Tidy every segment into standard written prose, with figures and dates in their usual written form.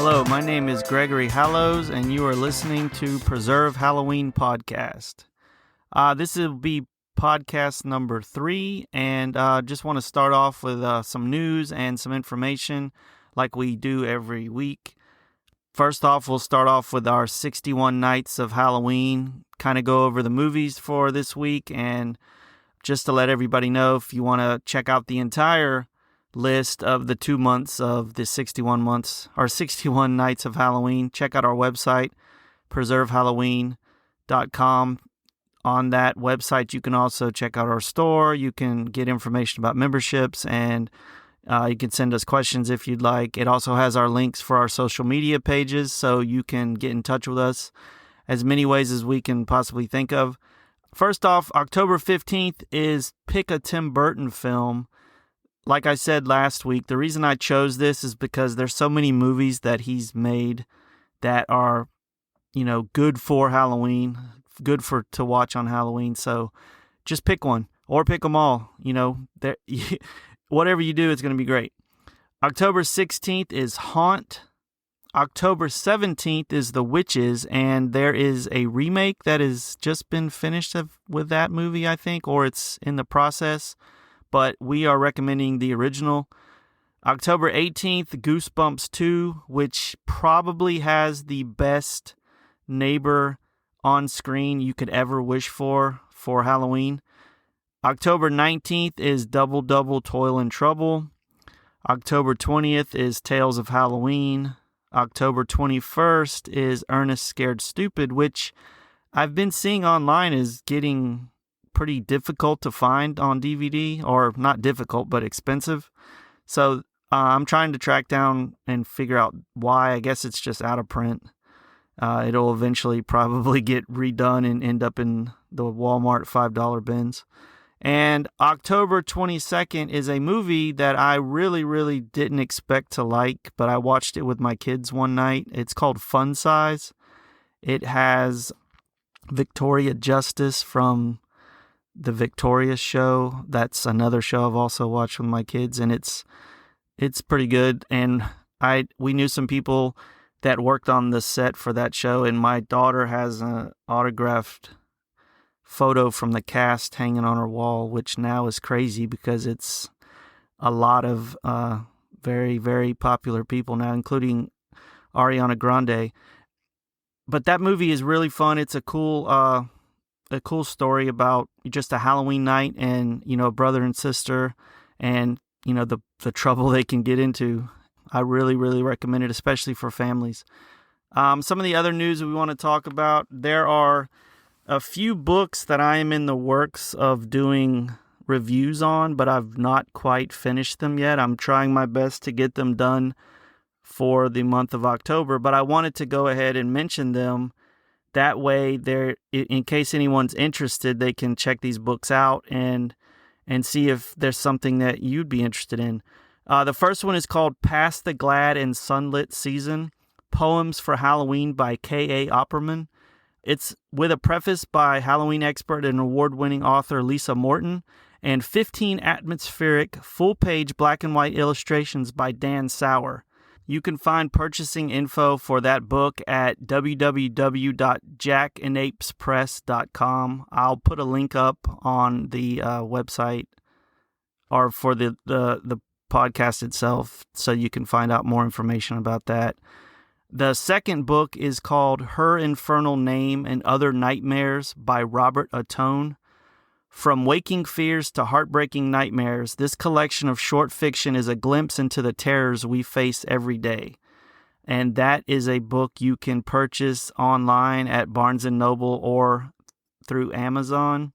Hello, my name is Gregory Hallows, and you are listening to Preserve Halloween Podcast. This will be podcast number 3, and just want to start off with some news and some information like we do every week. First off, we'll start off with our 61 Nights of Halloween, kind of go over the movies for this week, and just to let everybody know, if you want to check out the entire list of the 2 months of the 61 Nights of Halloween, check out our website, preservehalloween.com. On that website, you can also check out our store. You can get information about memberships, and you can send us questions if you'd like. It also has our links for our social media pages, so you can get in touch with us as many ways as we can possibly think of. First off, October 15th is Pick a Tim Burton Film. Like I said last week, the reason I chose this is because there's so many movies that he's made that are, good for Halloween, good to watch on Halloween. So just pick one or pick them all. Whatever you do, it's going to be great. October 16th is Haunt. October 17th is The Witches, and there is a remake that has just been finished with that movie, I think, or it's in the process. But we are recommending the original. October 18th, Goosebumps 2, which probably has the best neighbor on screen you could ever wish for Halloween. October 19th is Double Double Toil and Trouble. October 20th is Tales of Halloween. October 21st is Ernest Scared Stupid, which I've been seeing online is getting pretty difficult to find on DVD, or not difficult, but expensive. So I'm trying to track down and figure out why. I guess it's just out of print. It'll eventually probably get redone and end up in the Walmart $5 bins. And October 22nd is a movie that I really, really didn't expect to like, but I watched it with my kids one night. It's called Fun Size. It has Victoria Justice from The Victorious Show. That's another show I've also watched with my kids, and it's pretty good. And we knew some people that worked on the set for that show, and my daughter has an autographed photo from the cast hanging on her wall, which now is crazy because it's a lot of very, very popular people now, including Ariana Grande. But that movie is really fun. It's a cool story about just a Halloween night and, a brother and sister and, the trouble they can get into. I really, really recommend it, especially for families. Some of the other news we want to talk about, there are a few books that I am in the works of doing reviews on, but I've not quite finished them yet. I'm trying my best to get them done for the month of October, but I wanted to go ahead and mention them. That way, in case anyone's interested, they can check these books out and see if there's something that you'd be interested in. The first one is called Past the Glad and Sunlit Season, Poems for Halloween by K.A. Opperman. It's with a preface by Halloween expert and award-winning author Lisa Morton, and 15 atmospheric, full-page black and white illustrations by Dan Sauer. You can find purchasing info for that book at www.jackandapespress.com. I'll put a link up on the website or for the podcast itself so you can find out more information about that. The second book is called Her Infernal Name and Other Nightmares by Robert Ottone. From waking fears to heartbreaking nightmares, this collection of short fiction is a glimpse into the terrors we face every day. And that is a book you can purchase online at Barnes & Noble or through Amazon.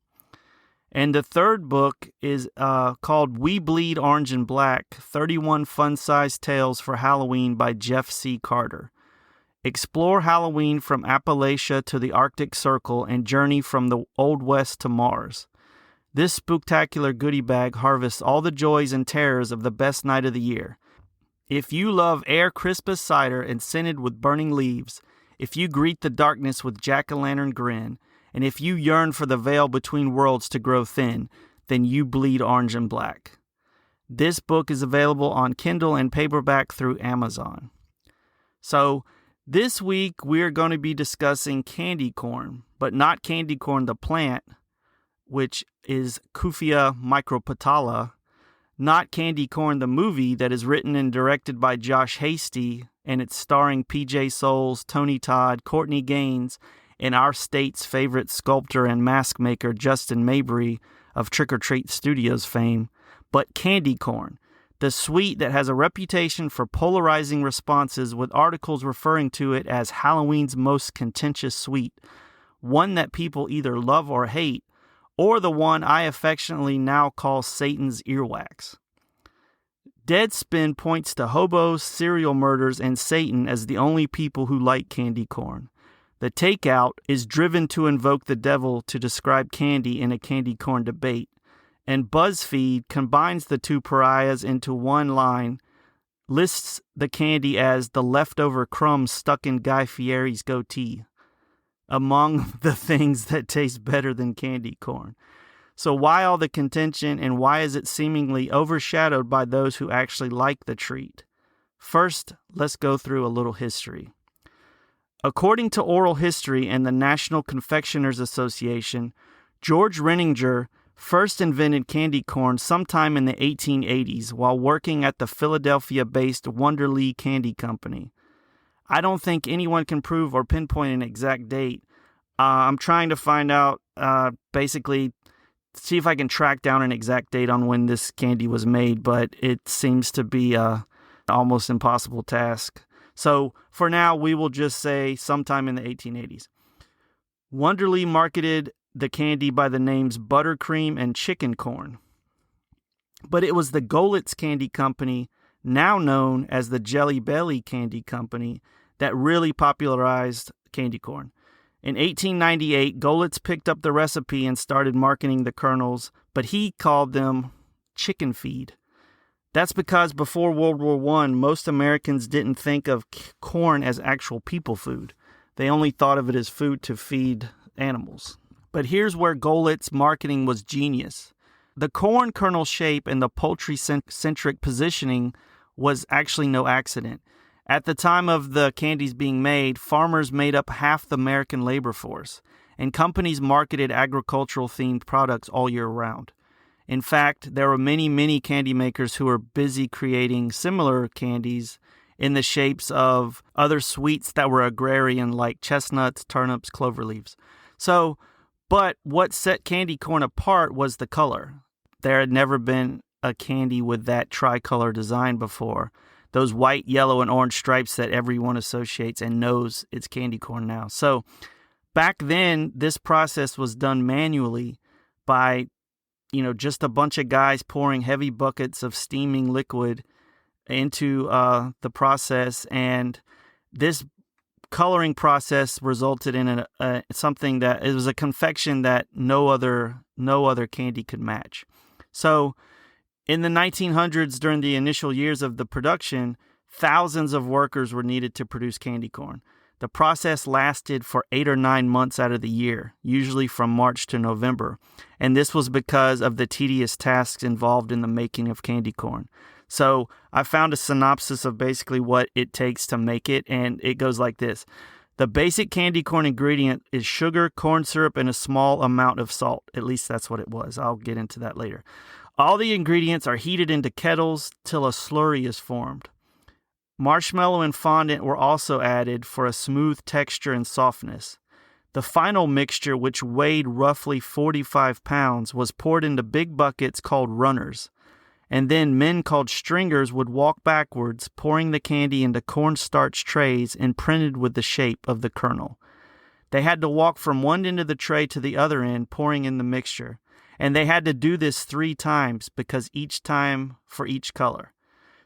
And the third book is called We Bleed Orange and Black, 31 Fun-Sized Tales for Halloween by Jeff C. Carter. Explore Halloween from Appalachia to the Arctic Circle and journey from the Old West to Mars. This spooktacular goodie bag harvests all the joys and terrors of the best night of the year. If you love air crisp as cider and scented with burning leaves, if you greet the darkness with jack-o'-lantern grin, and if you yearn for the veil between worlds to grow thin, then you bleed orange and black. This book is available on Kindle and paperback through Amazon. So this week we're going to be discussing candy corn, but not candy corn the plant, which is Kufia micropetala, not Candy Corn the movie that is written and directed by Josh Hasty, and it's starring PJ Souls, Tony Todd, Courtney Gaines, and our state's favorite sculptor and mask maker Justin Mabry of Trick or Treat Studios fame, but candy corn, the sweet that has a reputation for polarizing responses with articles referring to it as Halloween's most contentious sweet, one that people either love or hate, or the one I affectionately now call Satan's earwax. Deadspin points to hobos, serial murders, and Satan as the only people who like candy corn. The Takeout is driven to invoke the devil to describe candy in a candy corn debate, and BuzzFeed combines the two pariahs into one line, lists the candy as the leftover crumbs stuck in Guy Fieri's goatee, among the things that taste better than candy corn. So why all the contention, and why is it seemingly overshadowed by those who actually like the treat? First, let's go through a little history. According to Oral History and the National Confectioners Association, George Renninger first invented candy corn sometime in the 1880s while working at the Philadelphia-based Wonderly Candy Company. I don't think anyone can prove or pinpoint an exact date. I'm trying to find out, basically, see if I can track down an exact date on when this candy was made, but it seems to be an almost impossible task. So for now, we will just say sometime in the 1880s. Wonderly marketed the candy by the names Buttercream and Chicken Corn. But it was the Goelitz Candy Company, now known as the Jelly Belly Candy Company, that really popularized candy corn. In 1898, Goelitz picked up the recipe and started marketing the kernels, but he called them chicken feed. That's because before World War I, most Americans didn't think of corn as actual people food. They only thought of it as food to feed animals. But here's where Goelitz's marketing was genius. The corn kernel shape and the poultry-centric positioning was actually no accident. At the time of the candies being made, farmers made up half the American labor force, and companies marketed agricultural-themed products all year round. In fact, there were many candy makers who were busy creating similar candies in the shapes of other sweets that were agrarian, like chestnuts, turnips, clover leaves. But what set candy corn apart was the color. There had never been a candy with that tricolor design before. Those white, yellow, and orange stripes that everyone associates and knows it's candy corn now. So back then, this process was done manually by, just a bunch of guys pouring heavy buckets of steaming liquid into the process. And this coloring process resulted in something that it was a confection that no other candy could match. So in the 1900s, during the initial years of the production, thousands of workers were needed to produce candy corn. The process lasted for 8 or 9 months out of the year, usually from March to November, and this was because of the tedious tasks involved in the making of candy corn. So I found a synopsis of basically what it takes to make it, and it goes like this. The basic candy corn ingredient is sugar, corn syrup, and a small amount of salt. At least that's what it was. I'll get into that later. All the ingredients are heated into kettles till a slurry is formed. Marshmallow and fondant were also added for a smooth texture and softness. The final mixture, which weighed roughly 45 pounds, was poured into big buckets called runners. And then men called stringers would walk backwards, pouring the candy into cornstarch trays imprinted with the shape of the kernel. They had to walk from one end of the tray to the other end, pouring in the mixture. And they had to do this 3 times because each time for each color.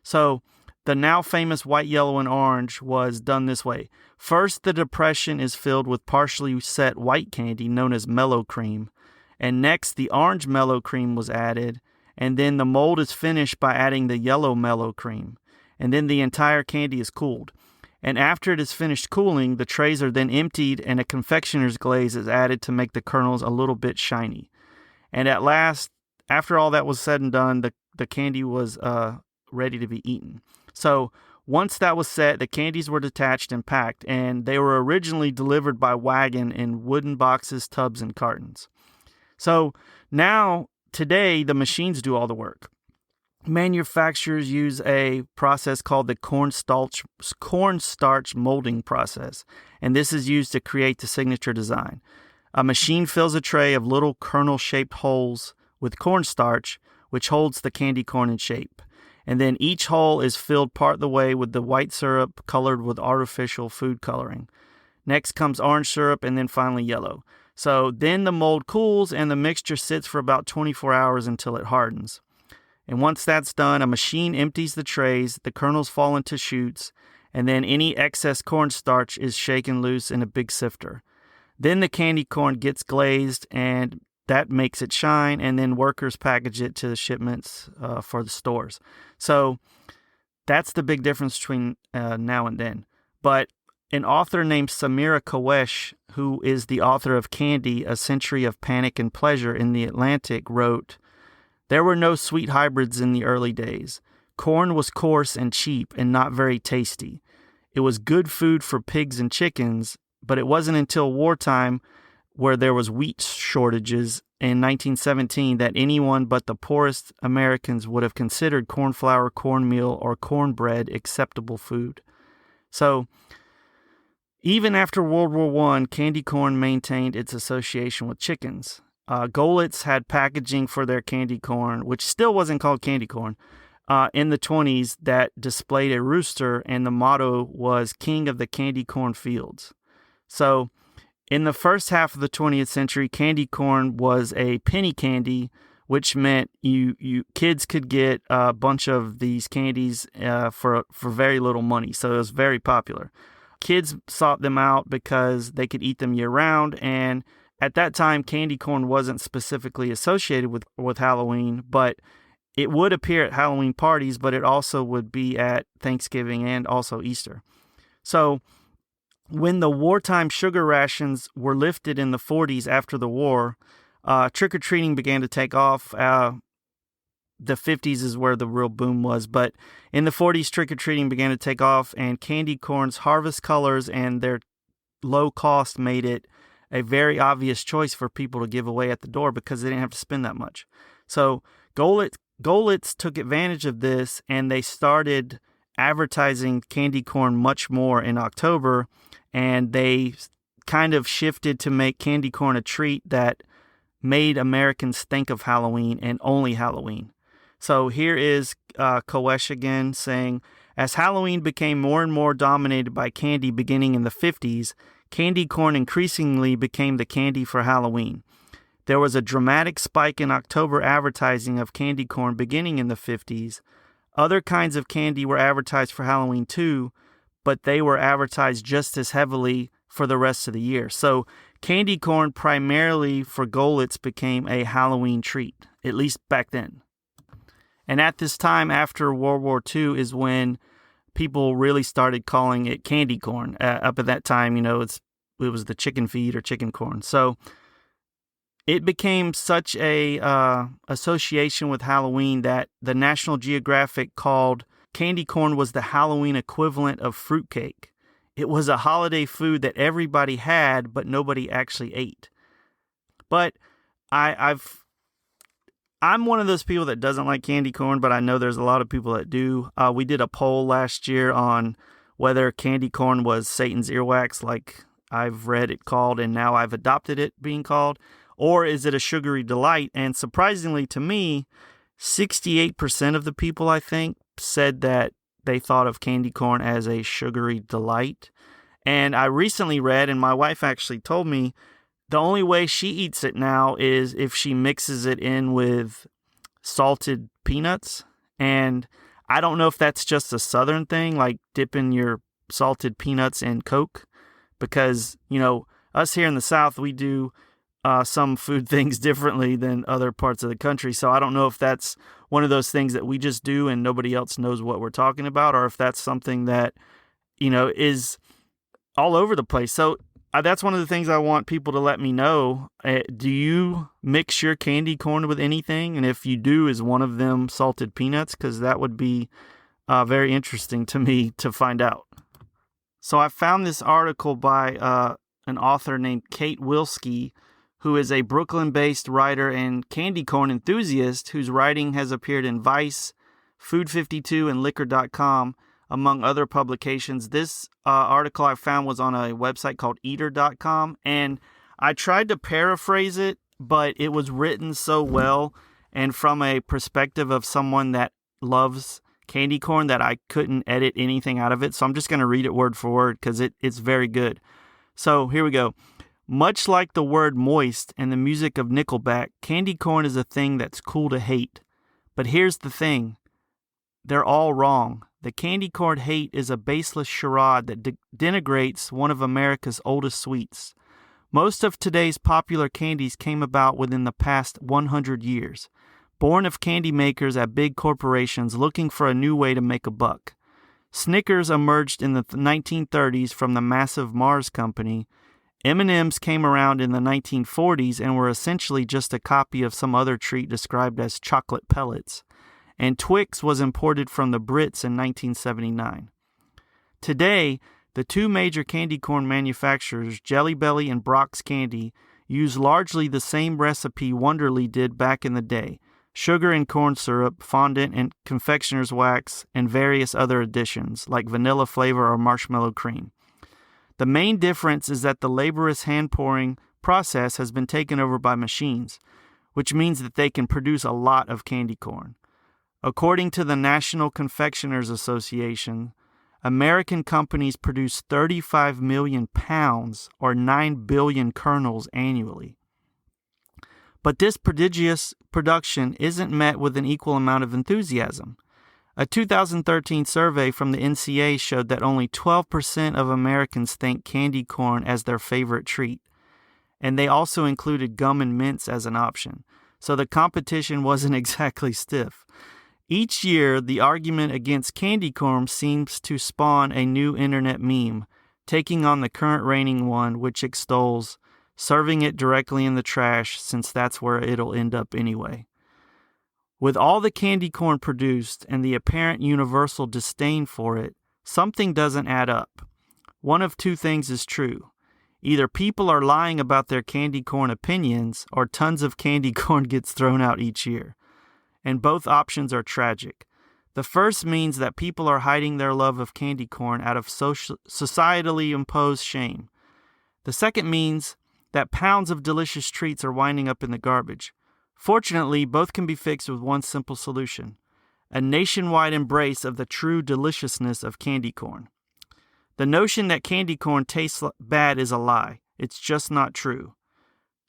So the now famous white, yellow, and orange was done this way. First, the depression is filled with partially set white candy known as mellow cream. And next, the orange mellow cream was added. And then the mold is finished by adding the yellow mellow cream. And then the entire candy is cooled. And after it is finished cooling, the trays are then emptied and a confectioner's glaze is added to make the kernels a little bit shiny. And at last, after all that was said and done, the candy was ready to be eaten. So Once that was set, the candies were detached and packed, and they were originally delivered by wagon in wooden boxes, tubs, and cartons. So now, today, the machines do all the work. Manufacturers use a process called the cornstarch molding process, and this is used to create the signature design. A machine fills a tray of little kernel-shaped holes with cornstarch, which holds the candy corn in shape. And then each hole is filled part of the way with the white syrup colored with artificial food coloring. Next comes orange syrup, and then finally yellow. So then the mold cools, and the mixture sits for about 24 hours until it hardens. And once that's done, a machine empties the trays, the kernels fall into chutes, and then any excess cornstarch is shaken loose in a big sifter. Then the candy corn gets glazed, and that makes it shine, and then workers package it to the shipments for the stores. So that's the big difference between now and then. But an author named Samira Kowesh, who is the author of Candy, A Century of Panic and Pleasure in the Atlantic, wrote, "There were no sweet hybrids in the early days. Corn was coarse and cheap and not very tasty. It was good food for pigs and chickens, but it wasn't until wartime, where there was wheat shortages in 1917, that anyone but the poorest Americans would have considered corn flour, cornmeal, or cornbread acceptable food." So even after World War I, candy corn maintained its association with chickens. Goelitz had packaging for their candy corn, which still wasn't called candy corn, in the 20s that displayed a rooster, and the motto was King of the Candy Corn Fields. So in the first half of the 20th century, candy corn was a penny candy, which meant you kids could get a bunch of these candies for very little money. So it was very popular. Kids sought them out because they could eat them year-round, and at that time, candy corn wasn't specifically associated with Halloween, but it would appear at Halloween parties, but it also would be at Thanksgiving and also Easter. So when the wartime sugar rations were lifted in the 40s after the war, trick-or-treating began to take off. The 50s is where the real boom was, but in the 40s, trick-or-treating began to take off, and candy corn's harvest colors and their low cost made it a very obvious choice for people to give away at the door because they didn't have to spend that much. So Goelitz took advantage of this, and they started advertising candy corn much more in October, and they kind of shifted to make candy corn a treat that made Americans think of Halloween and only Halloween. So here is Kowesh again saying, "As Halloween became more and more dominated by candy beginning in the 50s, candy corn increasingly became the candy for Halloween. There was a dramatic spike in October advertising of candy corn beginning in the 50s. Other kinds of candy were advertised for Halloween too, but they were advertised just as heavily for the rest of the year." So candy corn primarily for Goelitz became a Halloween treat, at least back then. And at this time, after World War II, is when people really started calling it candy corn. Up at that time, it was the chicken feed or chicken corn. So it became such a association with Halloween that the National Geographic called candy corn was the Halloween equivalent of fruitcake. It was a holiday food that everybody had, but nobody actually ate. But I'm one of those people that doesn't like candy corn, but I know there's a lot of people that do. We did a poll last year on whether candy corn was Satan's earwax, like I've read it called, and now I've adopted it being called, or is it a sugary delight? And surprisingly to me, 68% of the people, I think, said that they thought of candy corn as a sugary delight. And I recently read, and my wife actually told me, the only way she eats it now is if she mixes it in with salted peanuts. And I don't know if that's just a Southern thing, like dipping your salted peanuts in Coke. Because, us here in the South, we do some food things differently than other parts of the country. So I don't know if that's one of those things that we just do and nobody else knows what we're talking about, or if that's something that, is all over the place. So that's one of the things I want people to let me know. Do you mix your candy corn with anything? And if you do, is one of them salted peanuts? Because that would be very interesting to me to find out. So I found this article by an author named Kate Wilski, who is a Brooklyn-based writer and candy corn enthusiast whose writing has appeared in Vice, Food 52, and Liquor.com, among other publications. This article I found was on a website called Eater.com, and I tried to paraphrase it, but it was written so well and from a perspective of someone that loves candy corn that I couldn't edit anything out of it. So I'm just going to read it word for word because it's very good. So here we go. Much like the word moist and the music of Nickelback, candy corn is a thing that's cool to hate. But here's the thing. They're all wrong. The candy corn hate is a baseless charade that denigrates one of America's oldest sweets. Most of today's popular candies came about within the past 100 years, born of candy makers at big corporations looking for a new way to make a buck. Snickers emerged in the 1930s from the massive Mars Company. M&Ms came around in the 1940s and were essentially just a copy of some other treat described as chocolate pellets. And Twix was imported from the Brits in 1979. Today, the two major candy corn manufacturers, Jelly Belly and Brock's Candy, use largely the same recipe Wonderly did back in the day: sugar and corn syrup, fondant and confectioner's wax, and various other additions, like vanilla flavor or marshmallow cream. The main difference is that the laborious hand-pouring process has been taken over by machines, which means that they can produce a lot of candy corn. According to the National Confectioners Association, American companies produce 35 million pounds or 9 billion kernels annually. But this prodigious production isn't met with an equal amount of enthusiasm. A 2013 survey from the NCA showed that only 12% of Americans think candy corn as their favorite treat, and they also included gum and mints as an option, so the competition wasn't exactly stiff. Each year, the argument against candy corn seems to spawn a new internet meme, taking on the current reigning one, which extols serving it directly in the trash since that's where it'll end up anyway. With all the candy corn produced and the apparent universal disdain for it, something doesn't add up. One of two things is true. Either people are lying about their candy corn opinions, or tons of candy corn gets thrown out each year. And both options are tragic. The first means that people are hiding their love of candy corn out of societally imposed shame. The second means that pounds of delicious treats are winding up in the garbage. Fortunately, both can be fixed with one simple solution: a nationwide embrace of the true deliciousness of candy corn. The notion that candy corn tastes bad is a lie. It's just not true.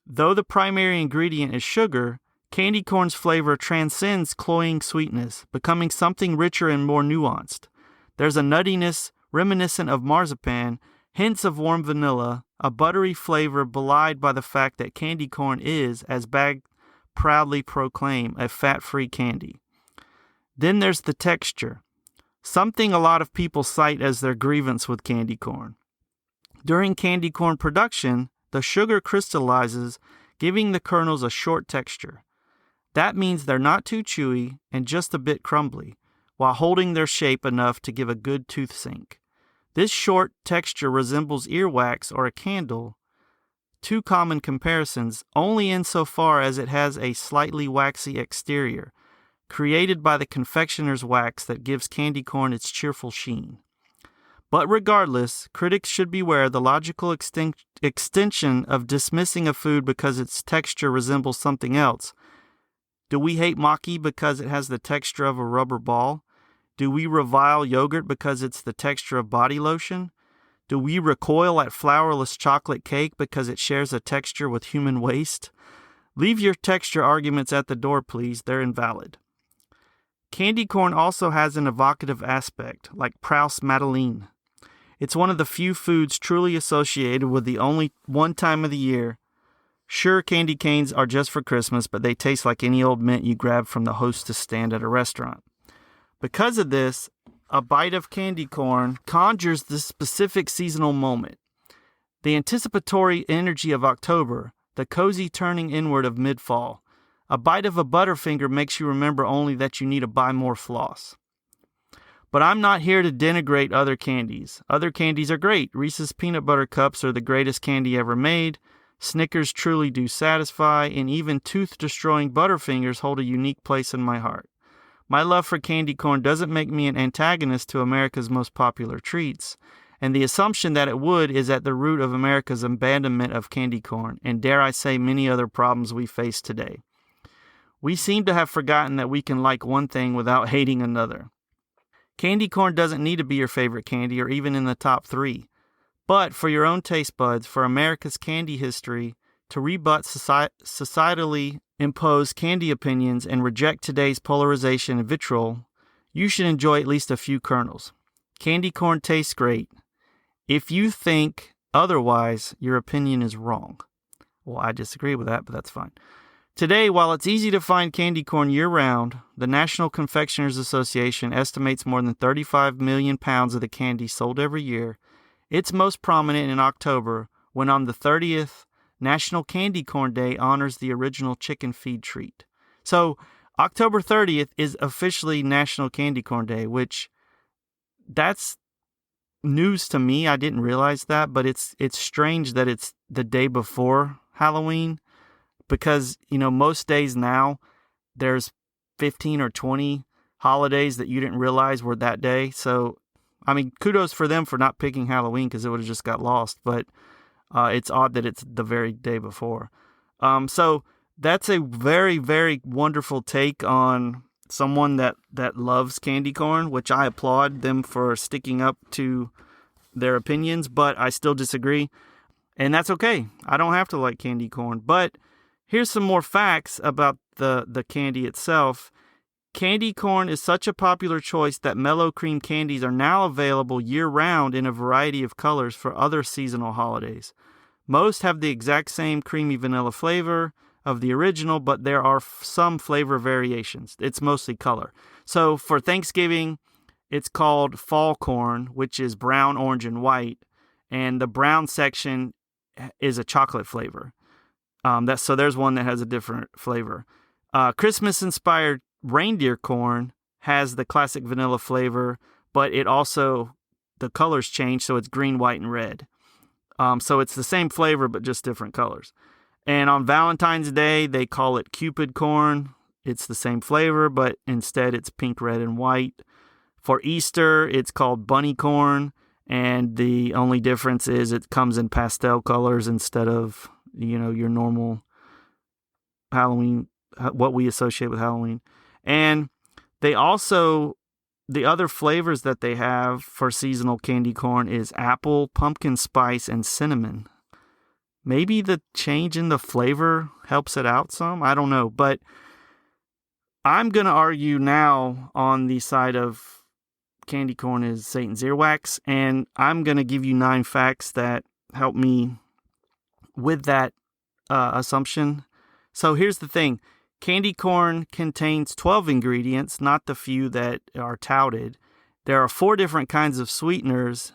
Though the primary ingredient is sugar, candy corn's flavor transcends cloying sweetness, becoming something richer and more nuanced. There's a nuttiness reminiscent of marzipan, hints of warm vanilla, a buttery flavor belied by the fact that candy corn is, as bags proudly proclaim, a fat-free candy. Then there's the texture, something a lot of people cite as their grievance with candy corn. During candy corn production, the sugar crystallizes, giving the kernels a short texture. That means they're not too chewy and just a bit crumbly, while holding their shape enough to give a good tooth sink. This short texture resembles earwax or a candle, two common comparisons, only insofar as it has a slightly waxy exterior, created by the confectioner's wax that gives candy corn its cheerful sheen. But regardless, critics should beware the logical extension of dismissing a food because its texture resembles something else. Do we hate maki because it has the texture of a rubber ball? Do we revile yogurt because it's the texture of body lotion? Do we recoil at flourless chocolate cake because it shares a texture with human waste? Leave your texture arguments at the door, please. They're invalid. Candy corn also has an evocative aspect, like Proust Madeleine. It's one of the few foods truly associated with the only one time of the year. Sure, candy canes are just for Christmas, but they taste like any old mint you grab from the hostess stand at a restaurant. Because of this, a bite of candy corn conjures this specific seasonal moment. The anticipatory energy of October, the cozy turning inward of mid-fall. A bite of a Butterfinger makes you remember only that you need to buy more floss. But I'm not here to denigrate other candies. Other candies are great. Reese's Peanut Butter Cups are the greatest candy ever made. Snickers truly do satisfy, and even tooth-destroying Butterfingers hold a unique place in my heart. My love for candy corn doesn't make me an antagonist to America's most popular treats, and the assumption that it would is at the root of America's abandonment of candy corn, and dare I say many other problems we face today. We seem to have forgotten that we can like one thing without hating another. Candy corn doesn't need to be your favorite candy or even in the top 3. But for your own taste buds, for America's candy history, to rebut societally imposed candy opinions and reject today's polarization and vitriol, you should enjoy at least a few kernels. Candy corn tastes great. If you think otherwise, your opinion is wrong. Well, I disagree with that, but that's fine. Today, while it's easy to find candy corn year-round, the National Confectioners Association estimates more than 35 million pounds of the candy sold every year. It's most prominent in October, when on the 30th, National Candy Corn Day honors the original chicken feed treat. So, October 30th is officially National Candy Corn Day, which that's news to me. I didn't realize that, but it's strange that it's the day before Halloween. Because, most days now, there's 15 or 20 holidays that you didn't realize were that day. So, kudos for them for not picking Halloween because it would have just got lost. But it's odd that it's the very day before. So, that's a very, very wonderful take on someone that loves candy corn, which I applaud them for sticking up to their opinions. But I still disagree. And that's okay. I don't have to like candy corn. But here's some more facts about the candy itself. Candy corn is such a popular choice that mellow cream candies are now available year-round in a variety of colors for other seasonal holidays. Most have the exact same creamy vanilla flavor of the original, but there are some flavor variations. It's mostly color. So for Thanksgiving, it's called fall corn, which is brown, orange, and white. And the brown section is a chocolate flavor. So there's one that has a different flavor. Christmas-inspired reindeer corn has the classic vanilla flavor, but it also, the colors change, so it's green, white, and red. So it's the same flavor, but just different colors. And on Valentine's Day, they call it Cupid corn. It's the same flavor, but instead it's pink, red, and white. For Easter, it's called bunny corn, and the only difference is it comes in pastel colors instead of your normal Halloween, what we associate with Halloween. And they also, the other flavors that they have for seasonal candy corn is apple, pumpkin spice, and cinnamon. Maybe the change in the flavor helps it out some. I don't know. But I'm going to argue now on the side of candy corn is Satan's earwax. And I'm going to give you 9 facts that help me with that assumption. So here's the thing. Candy corn contains 12 ingredients, not the few that are touted. There are 4 different kinds of sweeteners,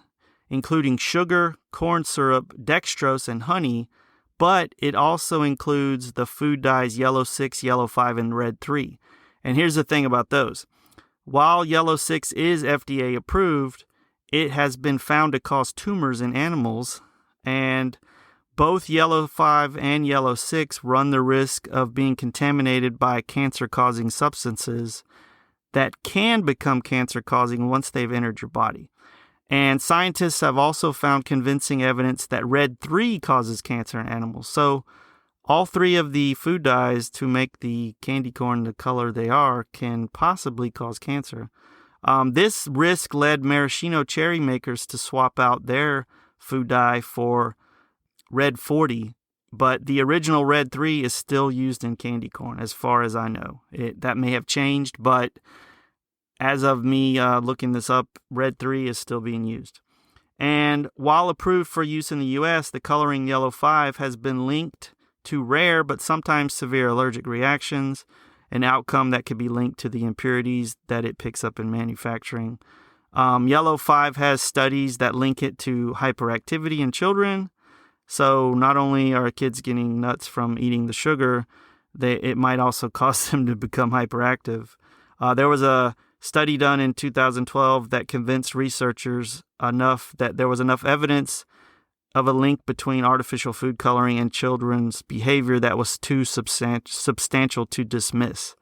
including sugar, corn syrup, dextrose, and honey, but it also includes the food dyes yellow 6, yellow 5, and red 3. And here's the thing about those. While yellow 6 is FDA approved, it has been found to cause tumors in animals, and both yellow 5 and yellow 6 run the risk of being contaminated by cancer-causing substances that can become cancer-causing once they've entered your body. And scientists have also found convincing evidence that red 3 causes cancer in animals. So all 3 of the food dyes to make the candy corn the color they are can possibly cause cancer. This risk led maraschino cherry makers to swap out their food dye for red 40, but the original red 3 is still used in candy corn as far as I know. That may have changed, but as of me looking this up, red 3 is still being used. And while approved for use in the U.S., the coloring yellow 5 has been linked to rare but sometimes severe allergic reactions, an outcome that could be linked to the impurities that it picks up in manufacturing. Yellow 5 has studies that link it to hyperactivity in children. So not only are kids getting nuts from eating the sugar, it might also cause them to become hyperactive. There was a study done in 2012 that convinced researchers enough that there was enough evidence of a link between artificial food coloring and children's behavior that was too substantial to dismiss.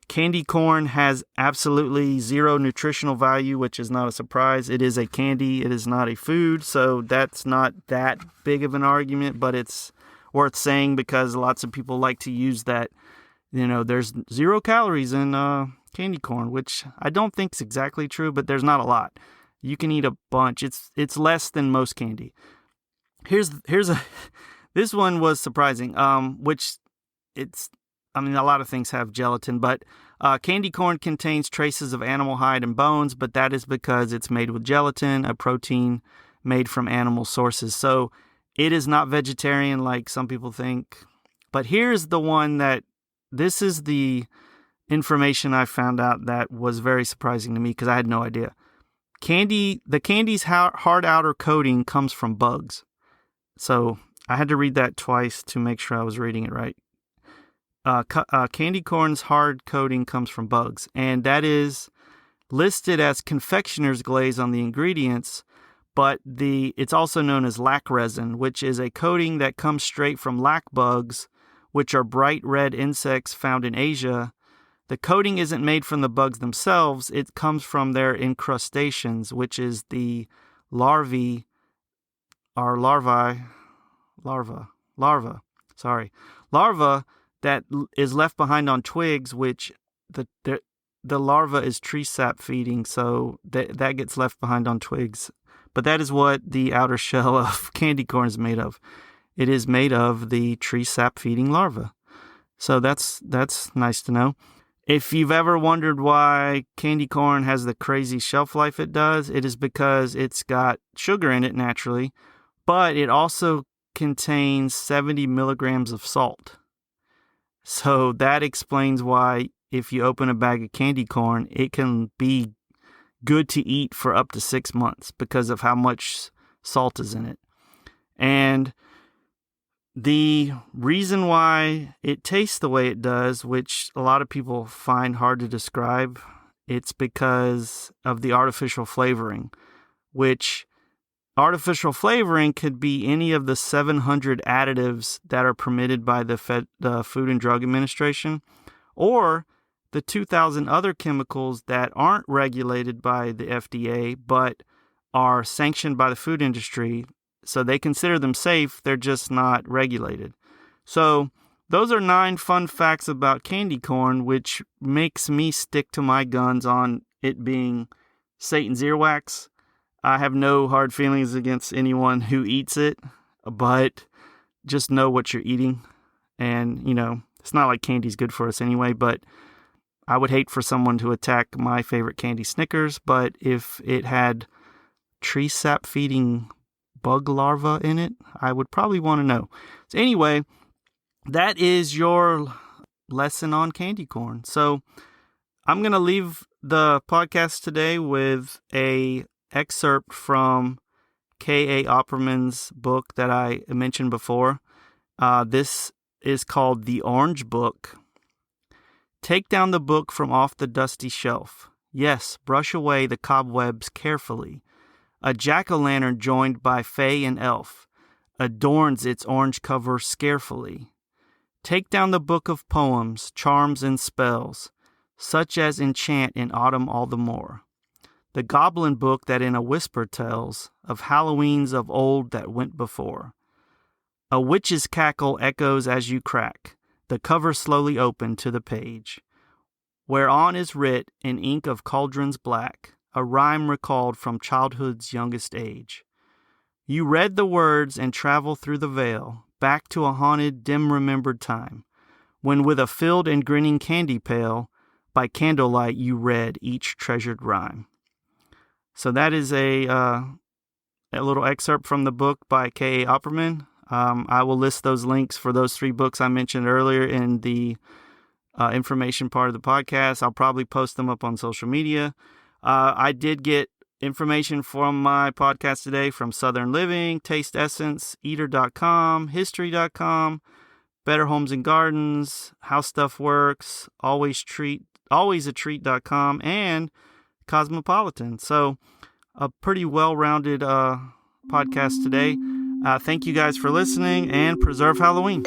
Candy corn has absolutely zero nutritional value, which is not a surprise. It is a candy. It is not a food, so that's not that big of an argument, but it's worth saying because lots of people like to use that, there's 0 calories in candy corn, which I don't think is exactly true, but there's not a lot. You can eat a bunch. It's less than most candy. This one was surprising, a lot of things have gelatin, but candy corn contains traces of animal hide and bones, but that is because it's made with gelatin, a protein made from animal sources. So it is not vegetarian like some people think. But here's the one this is the information I found out that was very surprising to me because I had no idea. The candy's hard outer coating comes from bugs. So I had to read that twice to make sure I was reading it right. Candy corn's hard coating comes from bugs, and that is listed as confectioner's glaze on the ingredients, but it's also known as lac resin, which is a coating that comes straight from lac bugs, which are bright red insects found in Asia. The coating isn't made from the bugs themselves, it comes from their incrustations, which is the larvae that is left behind on twigs, which the larva is tree sap feeding, so that gets left behind on twigs. But that is what the outer shell of candy corn is made of. It is made of the tree sap feeding larva. So that's nice to know. If you've ever wondered why candy corn has the crazy shelf life it does, it is because it's got sugar in it naturally, but it also contains 70 milligrams of salt. So that explains why if you open a bag of candy corn, it can be good to eat for up to 6 months because of how much salt is in it. And the reason why it tastes the way it does, which a lot of people find hard to describe, it's because of the artificial flavoring, which artificial flavoring could be any of the 700 additives that are permitted by the Food and Drug Administration, or the 2,000 other chemicals that aren't regulated by the FDA but are sanctioned by the food industry. So they consider them safe, they're just not regulated. So those are 9 fun facts about candy corn, which makes me stick to my guns on it being Satan's earwax. I have no hard feelings against anyone who eats it, but just know what you're eating. And, it's not like candy's good for us anyway, but I would hate for someone to attack my favorite candy, Snickers, but if it had tree sap feeding bug larva in it, I would probably want to know. So anyway, that is your lesson on candy corn. So I'm going to leave the podcast today with a excerpt from K.A. Opperman's book that I mentioned before. This is called The Orange Book. Take down the book from off the dusty shelf. Yes, brush away the cobwebs carefully. A jack-o'-lantern joined by fay and elf adorns its orange cover scarefully. Take down the book of poems, charms, and spells, such as enchant in autumn all the more. The goblin book that in a whisper tells of Halloweens of old that went before. A witch's cackle echoes as you crack the cover slowly open to the page, whereon is writ in ink of cauldrons black, a rhyme recalled from childhood's youngest age. You read the words and travel through the veil, back to a haunted, dim-remembered time, when with a filled and grinning candy pail, by candlelight you read each treasured rhyme. So that is a little excerpt from the book by K.A. Opperman. I will list those links for those 3 books I mentioned earlier in the information part of the podcast. I'll probably post them up on social media. I did get information from my podcast today from Southern Living, Taste Essence, Eater.com, History.com, Better Homes and Gardens, How Stuff Works, Always Treat alwaysatreat.com, and Cosmopolitan. So a pretty well-rounded podcast today. Thank you guys for listening, and preserve Halloween.